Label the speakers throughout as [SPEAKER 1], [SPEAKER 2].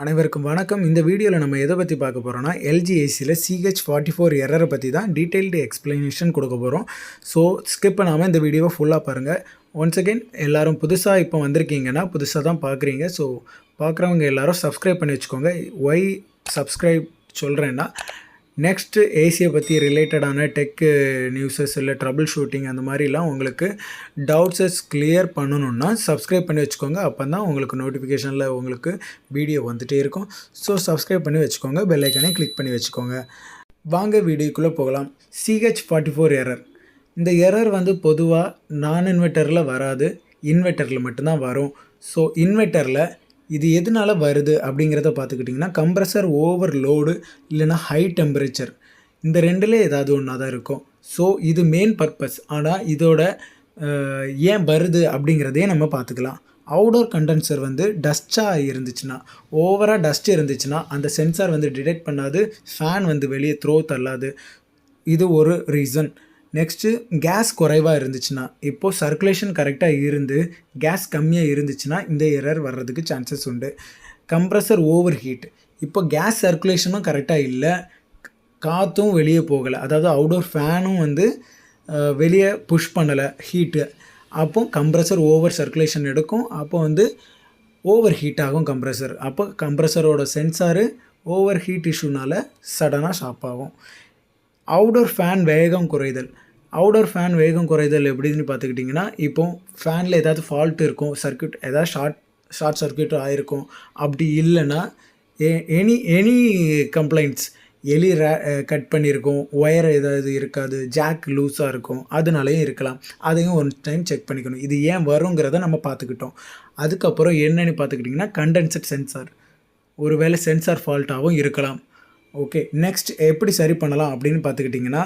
[SPEAKER 1] அனைவருக்கும் வணக்கம். இந்த வீடியோவில் நம்ம எதை பற்றி பார்க்க போகிறோம்னா எல்ஜி ஏசியில் CH44 எரரை பற்றி தான் டீட்டெயில்டு எக்ஸ்ப்ளனேஷன் கொடுக்க போகிறோம். ஸோ ஸ்கிப் பண்ணாமல் இந்த வீடியோவை ஃபுல்லாக பாருங்கள். ஒன்ஸ் அகெயின் எல்லோரும் புதுசாக இப்போ வந்திருக்கீங்கன்னா புதுசாக தான் பார்க்குறீங்க. ஸோ பார்க்குறவங்க எல்லோரும் சப்ஸ்கிரைப் பண்ணி வச்சுக்கோங்க. ஒய் சப்ஸ்கிரைப் சொல்கிறேன்னா நெக்ஸ்ட்டு ஏசியை பற்றி ரிலேட்டடான டெக் நியூஸஸ் இல்லை ட்ரபிள் ஷூட்டிங் அந்த மாதிரிலாம் உங்களுக்கு டவுட்ஸஸ் கிளியர் பண்ணணுன்னா சப்ஸ்கிரைப் பண்ணி வச்சுக்கோங்க. அப்போ தான் உங்களுக்கு நோட்டிஃபிகேஷனில் உங்களுக்கு வீடியோ வந்துகிட்டே இருக்கும். ஸோ சப்ஸ்கிரைப் பண்ணி வச்சுக்கோங்க, பெல் ஐக்கானே கிளிக் பண்ணி வச்சுக்கோங்க. வாங்க வீடியோக்குள்ளே போகலாம். CH44 error. இந்த எரர் பொதுவாக நான் இன்வெர்ட்டரில் வராது, இன்வெர்ட்டரில் மட்டும்தான் வரும். ஸோ இன்வெர்ட்டரில் இது எதனால் வருது அப்படிங்கிறத பார்த்துக்கிட்டிங்கன்னா கம்ப்ரஸர் ஓவர்லோடு இல்லைனா ஹை டெம்பரேச்சர் இந்த ரெண்டில் ஏதாவது ஒன்றா தான் இருக்கும். ஸோ இது மெயின் பர்பஸ். ஆனால் இதோட ஏன் வருது அப்படிங்கிறதே நம்ம பார்த்துக்கலாம். அவுடோர் கண்டென்சர் டஸ்ட்டாக இருந்துச்சுன்னா, ஓவராக டஸ்ட் இருந்துச்சுன்னா அந்த சென்சார் டிடெக்ட் பண்ணாது, ஃபேன் வெளியே த்ரோ தள்ளாது. இது ஒரு ரீசன். நெக்ஸ்ட்டு கேஸ் குறைவாக இருந்துச்சுன்னா, இப்போது சர்க்குலேஷன் கரெக்டாக இருந்து கேஸ் கம்மியாக இருந்துச்சுன்னா இந்த எரர் வர்றதுக்கு சான்சஸ் உண்டு. Compressor over heat. இப்போ கேஸ் சர்க்குலேஷனும் கரெக்டாக இல்லை, காற்றும் வெளியே போகலை, அதாவது அவுடோர் ஃபேனும் வெளியே புஷ் பண்ணலை ஹீட்டு. அப்போ கம்ப்ரஸர் ஓவர் சர்க்குலேஷன் எடுக்கும். அப்போ ஓவர் ஹீட் ஆகும் கம்ப்ரஸர். அப்போ கம்ப்ரஸரோட சென்சாரு ஓவர் ஹீட் இஷ்யூனால் சடனாக ஷாப் ஆகும். அவுடோர் ஃபேன் வேகம் குறைதல். அவுடோர் ஃபேன் வேகம் குறைதல் எப்படின்னு பார்த்துக்கிட்டிங்கன்னா, இப்போது ஃபேனில் ஏதாவது ஃபால்ட் இருக்கும், சர்க்யூட் ஏதாவது ஷார்ட் சர்க்யூட் ஆகிருக்கும். அப்படி இல்லைன்னா எனி கம்ப்ளைண்ட்ஸ், எலி கட் பண்ணியிருக்கும், ஒயர் ஏதாவது இருக்காது, ஜாக் லூஸாக இருக்கும், அதனாலையும் இருக்கலாம். அதையும் ஒன் டைம் செக் பண்ணிக்கணும். இது ஏன் வருங்கிறத நம்ம பார்த்துக்கிட்டோம். அதுக்கப்புறம் என்னென்னு பார்த்துக்கிட்டிங்கன்னா கண்டென்சர் சென்சார், ஒருவேளை சென்சார் ஃபால்ட்டாகவும் இருக்கலாம். ஓகே, நெக்ஸ்ட் எப்படி சரி பண்ணலாம் அப்படின்னு பார்த்துக்கிட்டிங்கன்னா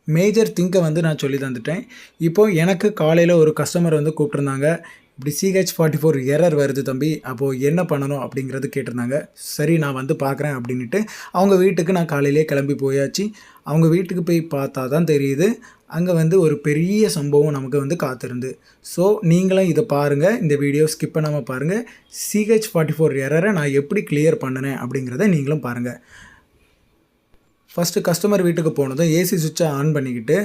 [SPEAKER 1] மேஜர் திங்கை நான் சொல்லி தந்துட்டேன். இப்போது எனக்கு காலையில் ஒரு கஸ்டமர் கூப்பிட்ருந்தாங்க, இப்படி CH44 எரர் வருது தம்பி, அப்போது என்ன பண்ணணும் அப்படிங்கிறது கேட்டிருந்தாங்க. சரி நான் பார்க்குறேன் அப்படின்ட்டு அவங்க வீட்டுக்கு நான் காலையிலே கிளம்பி போயாச்சு. அவங்க வீட்டுக்கு போய் பார்த்தா தான் தெரியுது அங்கே ஒரு பெரிய சம்பவம் நமக்கு காத்திருந்து. ஸோ நீங்களும் இதை பாருங்கள், இந்த வீடியோ ஸ்கிப் பண்ணாமல் பாருங்கள். CH44 எரரை நான் எப்படி கிளியர் பண்ணினேன் அப்படிங்கிறத நீங்களும் பாருங்கள். ஃபஸ்ட்டு கஸ்டமர் வீட்டுக்கு போனதும் ஏசி சுவிட்சை ஆன் பண்ணிக்கிட்டு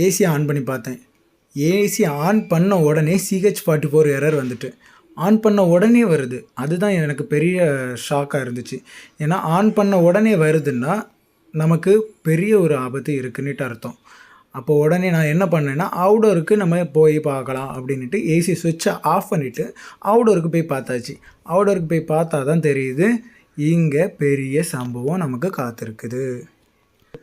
[SPEAKER 1] ஏசியை ஆன் பண்ணி பார்த்தேன். ஏசி ஆன் பண்ண உடனே CH44 எரர் ஆன் பண்ண உடனே வருது. அதுதான் எனக்கு பெரிய ஷாக்காக இருந்துச்சு. ஏன்னா ஆன் பண்ண உடனே வருதுன்னா நமக்கு பெரிய ஒரு ஆபத்து இருக்குன்னுட்டு அர்த்தம். அப்போ உடனே நான் என்ன பண்ணேன்னா அவுடோருக்கு நம்ம போய் பார்க்கலாம் அப்படின்ட்டு ஏசி சுவிட்சை ஆஃப் பண்ணிவிட்டு அவுடோருக்கு போய் பார்த்தாச்சு. அவுடோருக்கு போய் பார்த்தா தான் தெரியுது இங்கே பெரிய சம்பவம் நமக்கு காத்திருக்குது.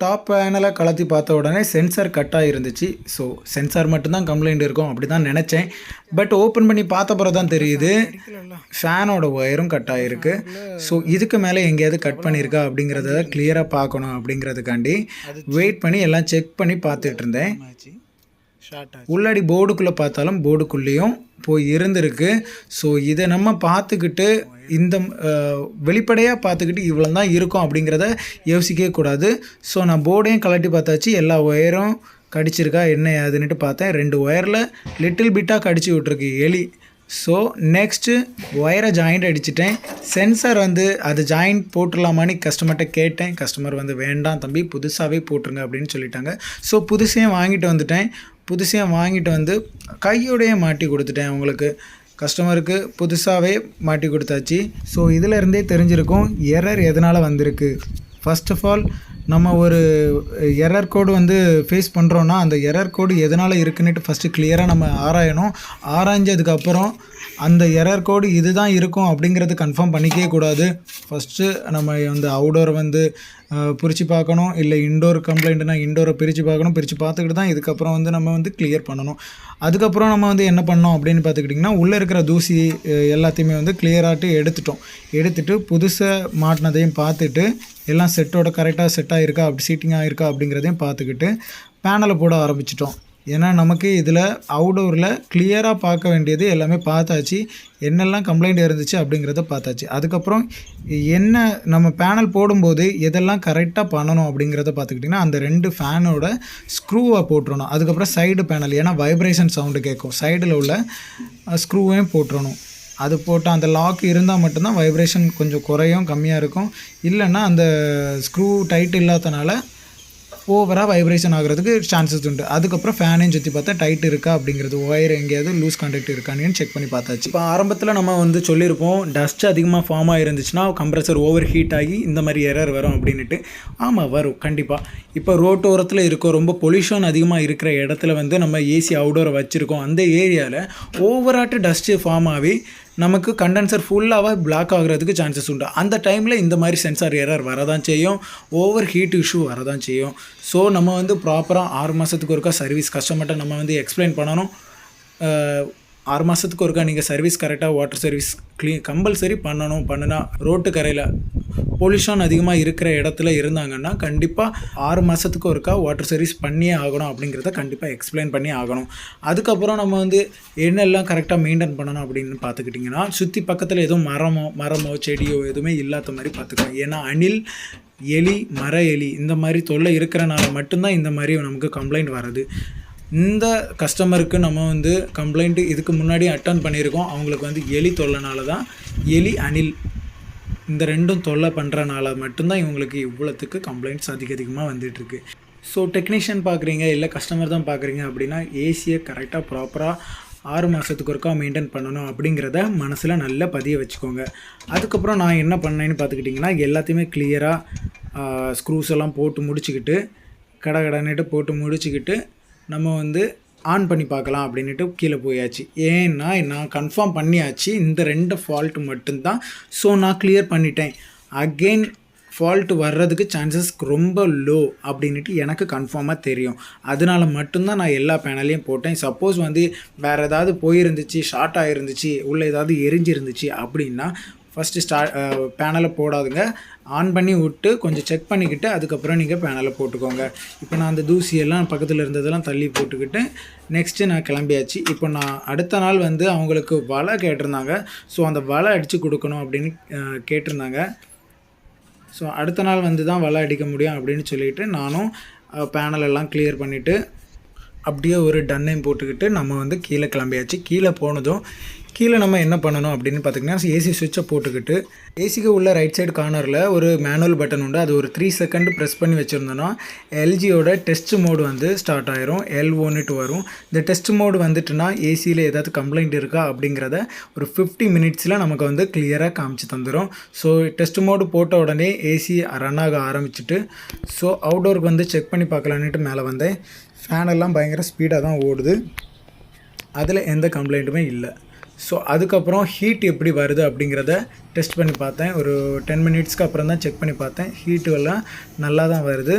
[SPEAKER 1] டாப் பேனலை கலத்தி பார்த்த உடனே சென்சார் கட்டாக இருந்துச்சு. ஸோ சென்சார் மட்டும்தான் கம்ப்ளைண்ட் இருக்கும் அப்படி தான் நினச்சேன். பட் ஓப்பன் பண்ணி பார்த்த பிறகு தான் தெரியுது ஃபேனோட ஒயரும் கட் ஆகிருக்கு. ஸோ இதுக்கு மேலே எங்கேயாவது கட் பண்ணியிருக்கா அப்படிங்கிறத கிளியராக பார்க்கணும் அப்படிங்கிறதுக்காண்டி வெயிட் பண்ணி எல்லாம் செக் பண்ணி பார்த்துட்டு இருந்தேன். உள்ளாடி போர்டுக்குள்ளே பார்த்தாலும் போர்டுக்குள்ளேயும் போய் இருந்திருக்கு. ஸோ இதை நம்ம பார்த்துக்கிட்டு இந்த வெளிப்படையாக பார்த்துக்கிட்டு இவ்வளோ தான் இருக்கும் அப்படிங்கிறத யோசிக்கவே கூடாது. ஸோ நான் போர்டையும் கலட்டி பார்த்தாச்சு, எல்லா ஒயரும் கடிச்சிருக்கா என்ன ஏதுன்னுட்டு பார்த்தேன். 2 ஒயரில் லிட்டில் பிட்டாக கடிச்சு விட்ருக்கு எலி. ஸோ நெக்ஸ்ட்டு ஒயரை ஜாயிண்ட் அடிச்சிட்டேன். சென்சார் அது ஜாயிண்ட் போட்டுடலாமான்னு கஸ்டமர்கிட்ட கேட்டேன். கஸ்டமர் வேண்டாம் தம்பி புதுசாகவே போட்டுருங்க அப்படின்னு சொல்லிட்டாங்க. ஸோ புதுசையும் வாங்கிட்டு வந்துட்டேன். புதுசையும் வாங்கிட்டு கையோடையே மாட்டி கொடுத்துட்டேன். அவங்களுக்கு கஸ்டமருக்கு புதுசாகவே மாட்டி கொடுத்தாச்சு. ஸோ இதிலருந்தே தெரிஞ்சிருக்கும் எரர் எதனால் வந்திருக்கு. ஃபர்ஸ்ட் ஆஃப் ஆல் நம்ம ஒரு எரர் கோடு ஃபேஸ் பண்ணுறோன்னா அந்த எரர் கோடு எதனால் இருக்குன்னுட்டு ஃபஸ்ட்டு கிளியராக நம்ம ஆராயணும். ஆராய்ஞ்சதுக்கப்புறம் அந்த எரர் கோடு இது தான் இருக்கும் அப்படிங்கிறது கன்ஃபார்ம் பண்ணிக்கவே கூடாது. ஃபஸ்ட்டு நம்ம அவுடோரை பிரித்து பார்க்கணும், இல்லை இன்டோர் கம்ப்ளைண்ட்னா இன்டோரை பிரித்து பார்க்கணும். பிரித்து பார்த்துக்கிட்டு தான் இதுக்கப்புறம் நம்ம கிளியர் பண்ணணும். அதுக்கப்புறம் நம்ம என்ன பண்ணோம் அப்படின்னு பார்த்துக்கிட்டிங்கன்னா உள்ளே இருக்கிற தூசி எல்லாத்தையுமே கிளியராகிட்டு எடுத்துகிட்டு புதுசாக மாட்டினதையும் பார்த்துட்டு எல்லாம் செட்டோட கரெக்டாக செட் ஆகிருக்கா, அப்படி சீட்டிங் ஆகிருக்கா அப்படிங்கிறதையும் பார்த்துக்கிட்டு பேனலை போட ஆரம்பிச்சிட்டோம். ஏன்னா நமக்கு இதில் அவுடோரில் கிளியராக பார்க்க வேண்டியது எல்லாமே பார்த்தாச்சு, என்னெல்லாம் கம்ப்ளைண்ட் இருந்துச்சு அப்படிங்கிறத பார்த்தாச்சு. அதுக்கப்புறம் என்ன நம்ம பேனல் போடும்போது எதெல்லாம் கரெக்டாக பண்ணணும் அப்படிங்கிறத பார்த்துக்கிட்டிங்கன்னா அந்த 2 ஃபேனோட ஸ்க்ரூவை போட்டுறணும். அதுக்கப்புறம் சைடு பேனல், ஏன்னா வைப்ரேஷன் சவுண்டு கேட்கும், சைடில் உள்ள ஸ்க்ரூவையும் போட்டுறணும். அது போட்டு அந்த லாக் இருந்தால் மட்டும்தான் வைப்ரேஷன் கொஞ்சம் குறையும், கம்மியாக இருக்கும். இல்லைன்னா அந்த ஸ்க்ரூ டைட் இல்லாதனால ஓவராக வைப்ரேஷன் ஆகிறதுக்கு சான்சஸ் உண்டு. அதுக்கப்புறம் ஃபேனையும் சுற்றி பார்த்தா டைட் இருக்கா அப்படிங்கிறது, ஒயர் எங்கேயாவது லூஸ் கான்டாக்ட் இருக்கான்னு செக் பண்ணி பார்த்தாச்சு. இப்போ ஆரம்பத்தில் நம்ம வந்து சொல்லியிருப்போம், டஸ்ட் அதிகமாக ஃபார்ம் ஆகிருந்துச்சுன்னா கம்ப்ரஸர் ஓவர் ஹீட் ஆகி இந்த மாதிரி எரர் வரும் அப்படின்ட்டு. ஆமாம், வரும் கண்டிப்பாக. இப்போ ரோட்டோரத்தில் இருக்கோம், ரொம்ப பொல்யூஷன் அதிகமாக இருக்கிற இடத்துல வந்து நம்ம ஏசி அவுடோரை வச்சுருக்கோம். அந்த ஏரியாவில் ஓவராட்டு டஸ்ட்டு ஃபார்ம் ஆகி நமக்கு கண்டென்சர் ஃபுல்லாக பிளாக் ஆகிறதுக்கு சான்சஸ் உண்டு. அந்த டைமில் இந்த மாதிரி சென்சார் எரர் வரதான் செய்யும், ஓவர் ஹீட் இஷ்யூ வரதான் செய்யும். ஸோ நம்ம வந்து ப்ராப்பராக 6 மாதத்துக்கு ஒருக்கா சர்வீஸ் கஸ்டமர்கிட்ட நம்ம வந்து எக்ஸ்பிளைன் பண்ணணும். 6 மாதத்துக்கு ஒருக்கா நீங்கள் சர்வீஸ் கரெக்டாக வாட்டர் சர்வீஸ் கம்பல்சரி பண்ணினா ரோட்டு கரையில் பொல்யூஷன் அதிகமாக இருக்கிற இடத்துல இருந்தாங்கன்னா கண்டிப்பாக 6 மாதத்துக்கு ஒருக்கா வாட்டர் சர்வீஸ் பண்ணியே ஆகணும் அப்படிங்கிறத கண்டிப்பாக எக்ஸ்பிளைன் பண்ணி ஆகணும். அதுக்கப்புறம் நம்ம வந்து என்னெல்லாம் கரெக்டாக மெயின்டைன் பண்ணணும் அப்படின்னு பார்த்துக்கிட்டிங்கன்னா, சுற்றி பக்கத்தில் எதுவும் மரமோ செடியோ எதுவுமே இல்லாத மாதிரி பார்த்துக்கணும். ஏன்னா அணில், எலி, மர எலி இந்த மாதிரி தொல்லை இருக்கிறனால மட்டும்தான் இந்த மாதிரி நமக்கு கம்ப்ளைண்ட் வருது. இந்த கஸ்டமருக்கு நம்ம வந்து கம்ப்ளைண்ட்டு இதுக்கு முன்னாடி அட்டன் பண்ணியிருக்கோம். அவங்களுக்கு வந்து எலி தொல்லைனால தான், எலி அணில் இந்த ரெண்டும் தொல்லை பண்ணுறனால மட்டும்தான் இவங்களுக்கு இவ்வளோத்துக்கு கம்ப்ளைண்ட்ஸ் அதிகமாக வந்துட்டுருக்கு. ஸோ டெக்னீஷியன் பார்க்குறீங்க இல்லை கஸ்டமர் தான் பார்க்குறீங்க அப்படின்னா ஏசியை கரெக்டாக ப்ராப்பராக 6 மாதத்துக்கு ஒருக்கா மெயின்டைன் பண்ணணும் அப்படிங்கிறத மனசில் நல்லா பதிய வச்சுக்கோங்க. அதுக்கப்புறம் நான் என்ன பண்ணேன்னு பார்த்துக்கிட்டிங்கன்னா, எல்லாத்தையுமே கிளியராக ஸ்க்ரூஸ் எல்லாம் போட்டு முடிச்சுக்கிட்டு கடன்ட்டு போட்டு முடிச்சுக்கிட்டு நம்ம வந்து ஆன் பண்ணி பார்க்கலாம் அப்படின்ட்டு கீழே போயாச்சு. ஏன்னா நான் கன்ஃபார்ம் பண்ணியாச்சு இந்த 2 ஃபால்ட்டு மட்டும்தான். ஸோ நான் கிளியர் பண்ணிட்டேன். அகெயின் ஃபால்ட்டு வர்றதுக்கு சான்சஸ் ரொம்ப லோ அப்படின்ட்டு எனக்கு கன்ஃபார்மாக தெரியும். அதனால மட்டும்தான் நான் எல்லா பேனலையும் போட்டேன். சப்போஸ் வந்து வேறு ஏதாவது போயிருந்துச்சு, ஷார்ட் ஆகிருந்துச்சு, உள்ளே ஏதாவது எரிஞ்சிருந்துச்சு அப்படின்னா ஃபஸ்ட்டு பேனலை போடாதுங்க, ஆன் பண்ணி விட்டு கொஞ்சம் செக் பண்ணிக்கிட்டு அதுக்கப்புறம் நீங்கள் பேனலை போட்டுக்கோங்க. இப்போ நான் அந்த தூசியெல்லாம் பக்கத்தில் இருந்ததெல்லாம் தள்ளி போட்டுக்கிட்டு நெக்ஸ்ட்டு நான் கிளம்பியாச்சு. இப்போ நான் அடுத்த நாள் வந்து அவங்களுக்கு வலை கேட்டிருந்தாங்க. ஸோ அந்த வலை அடித்து கொடுக்கணும் அப்படின்னு கேட்டிருந்தாங்க. ஸோ அடுத்த நாள் வந்து தான் வலை அடிக்க முடியும் அப்படின்னு சொல்லிவிட்டு நானும் பேனலெல்லாம் கிளியர் பண்ணிவிட்டு அப்படியே ஒரு டன்னையும் போட்டுக்கிட்டு நம்ம வந்து கீழே கிளம்பியாச்சு. கீழே போனதும் கீழே நம்ம என்ன பண்ணணும் அப்படின்னு பார்த்திங்கன்னா, ஏசி சுவிட்சை போட்டுக்கிட்டு ஏசிக்கு உள்ள ரைட் சைடு கார்னரில் ஒரு மேனுவல் பட்டன் உண்டு. அது ஒரு 3 செகண்ட் ப்ரெஸ் பண்ணி வச்சுருந்தோன்னா எல்ஜியோட டெஸ்ட் மோடு வந்து ஸ்டார்ட் ஆயிரும், L1 வரும். இந்த டெஸ்ட் மோடு வந்துட்டுனா ஏசியில் ஏதாவது கம்ப்ளைண்ட் இருக்கா அப்படிங்கிறத ஒரு 50 மினிட்ஸில் நமக்கு வந்து கிளியராக காமிச்சு தந்துடும். ஸோ டெஸ்ட் மோடு போட்ட உடனே ஏசி ரன் ஆக ஆரம்பிச்சுட்டு ஸோ அவுட்டோருக்கு வந்து செக் பண்ணி பார்க்கலான்ட்டு மேலே வந்தேன். ஃபேனெல்லாம் பயங்கர ஸ்பீடாக தான் ஓடுது, அதில் எந்த கம்ப்ளைண்ட்டுமே இல்லை. ஸோ அதுக்கப்புறம் ஹீட் எப்படி வருது அப்படிங்கிறத டெஸ்ட் பண்ணி பார்த்தேன். ஒரு 10 மினிட்ஸ்க்கு அப்புறம் தான் செக் பண்ணி பார்த்தேன். ஹீட்டு எல்லாம் நல்லா தான் வருது,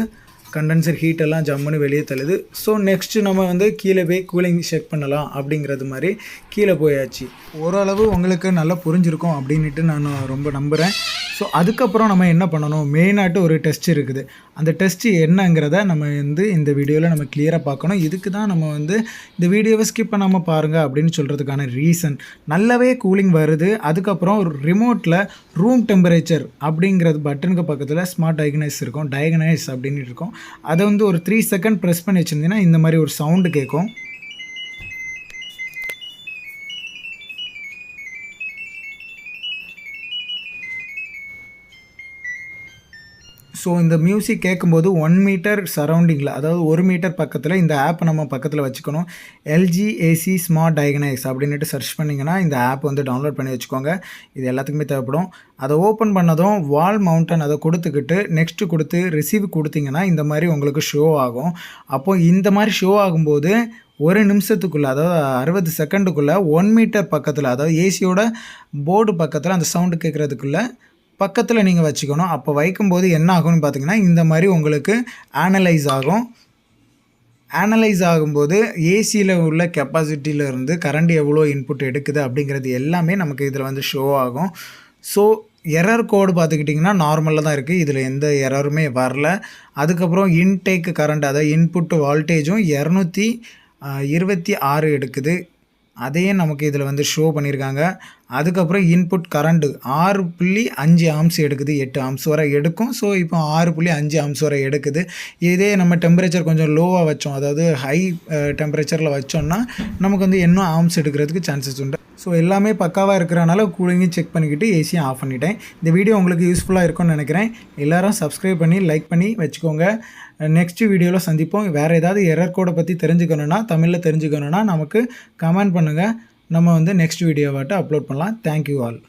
[SPEAKER 1] கண்டென்சர் ஹீட்டெல்லாம் ஜம்முன்னு வெளியே தள்ளுது. ஸோ நெக்ஸ்ட்டு நம்ம வந்து கீழே போய் கூலிங் செக் பண்ணலாம் அப்படிங்கிறது மாதிரி கீழே போயாச்சு. ஓரளவு உங்களுக்கு நல்லா புரிஞ்சிருக்கும் அப்படின்ட்டு நான் ரொம்ப நம்புகிறேன். ஸோ அதுக்கப்புறம் நம்ம என்ன பண்ணணும், மெயினாட்டு ஒரு டெஸ்ட் இருக்குது. அந்த டெஸ்ட்டு என்னங்கிறத நம்ம வந்து இந்த வீடியோவில் நம்ம கிளியராக பார்க்கணும். இதுக்கு தான் நம்ம வந்து இந்த வீடியோவை ஸ்கிப் பண்ணாமல் பாருங்கள் அப்படின்னு சொல்கிறதுக்கான ரீசன், நல்லாவே கூலிங் வருது. அதுக்கப்புறம் ரிமோட்டில் ரூம் டெம்பரேச்சர் அப்படிங்கிறது பட்டனுக்கு பக்கத்தில் ஸ்மார்ட் டயக்னைஸ் இருக்கும், டயக்னைஸ் அப்படின்னு இருக்கும். அதை வந்து ஒரு 3 செகண்ட் ப்ரெஸ் பண்ணி வச்சுருந்தீங்கன்னா இந்த மாதிரி ஒரு சவுண்டு கேட்கும். ஸோ இந்த மியூசிக் கேட்கும்போது 1 மீட்டர் சரௌண்டிங்கில், அதாவது 1 மீட்டர் பக்கத்தில் இந்த ஆப்பை நம்ம பக்கத்தில் வச்சுக்கணும். எல்ஜி ஏசி ஸ்மார்ட் டயக்னைஸ் அப்படின்ட்டு சர்ச் பண்ணிங்கன்னா இந்த ஆப் வந்து டவுன்லோட் பண்ணி வச்சுக்கோங்க. இது எல்லாத்துக்குமே தேவைப்படும். அதை ஓப்பன் பண்ணதும் வால் மவுண்டன் அதை கொடுத்துக்கிட்டு நெக்ஸ்ட்டு கொடுத்து ரிசீவ் கொடுத்தீங்கன்னா இந்த மாதிரி உங்களுக்கு ஷோ ஆகும். அப்போது இந்த மாதிரி ஷோ ஆகும்போது 1 நிமிஷத்துக்குள்ளே, அதாவது 60 செகண்டுக்குள்ளே 1 மீட்டர் பக்கத்தில், அதாவது ஏசியோட போர்டு பக்கத்தில் அந்த சவுண்டு கேட்குறதுக்குள்ளே பக்கத்தில் நீங்கள் வச்சுக்கணும். அப்போ வைக்கும்போது என்ன ஆகும்னு பார்த்தீங்கன்னா இந்த மாதிரி உங்களுக்கு ஆனலைஸ் ஆகும். ஆனலைஸ் ஆகும்போது ஏசியில் உள்ள கெப்பாசிட்டியிலேருந்து கரண்ட் எவ்வளோ இன்புட் எடுக்குது அப்படிங்கிறது எல்லாமே நமக்கு இதில் வந்து ஷோ ஆகும். ஸோ எரர் கோடு பார்த்துக்கிட்டிங்கன்னா நார்மலாக தான் இருக்குது, இதில் எந்த எரருமே வரல. அதுக்கப்புறம் இன்டேக் கரண்ட், அதாவது இன்புட் வால்டேஜும் 226 எடுக்குது, அதையும் நமக்கு இதில் வந்து ஷோ பண்ணியிருக்காங்க. அதுக்கப்புறம் இன்புட் கரண்ட்டு 6.5 ஆம்ஸ் எடுக்குது, 8 ஆம்ஸ் வரை எடுக்கும். ஸோ இப்போ 6.5 ஆம்ஸ் வரை எடுக்குது. இதே நம்ம டெம்பரேச்சர் கொஞ்சம் லோவாக வச்சோம், அதாவது ஹை டெம்பரேச்சரில் வச்சோம்னா நமக்கு வந்து இன்னும் ஆம்ஸ் எடுக்கிறதுக்கு சான்சஸ் உண்டு. ஸோ எல்லாமே பக்காவாக இருக்கிறனால கூலிங்கும் செக் பண்ணிக்கிட்டு ஏசியை ஆஃப் பண்ணிட்டேன். இந்த வீடியோ உங்களுக்கு யூஸ்ஃபுல்லாக இருக்கும்னு நினைக்கிறேன். எல்லோரும் சப்ஸ்கிரைப் பண்ணி லைக் பண்ணி வச்சுக்கோங்க. நெக்ஸ்ட் வீடியோவில் சந்திப்போம். வேறு ஏதாவது எரர் கோடை பற்றி தெரிஞ்சுக்கணுன்னா, தமிழில் தெரிஞ்சுக்கணுன்னா நமக்கு கமெண்ட் பண்ணுங்கள். நம்ம வந்து நெக்ஸ்ட் வீடியோவாட்ட அப்லோட் பண்ணலாம். Thank you all.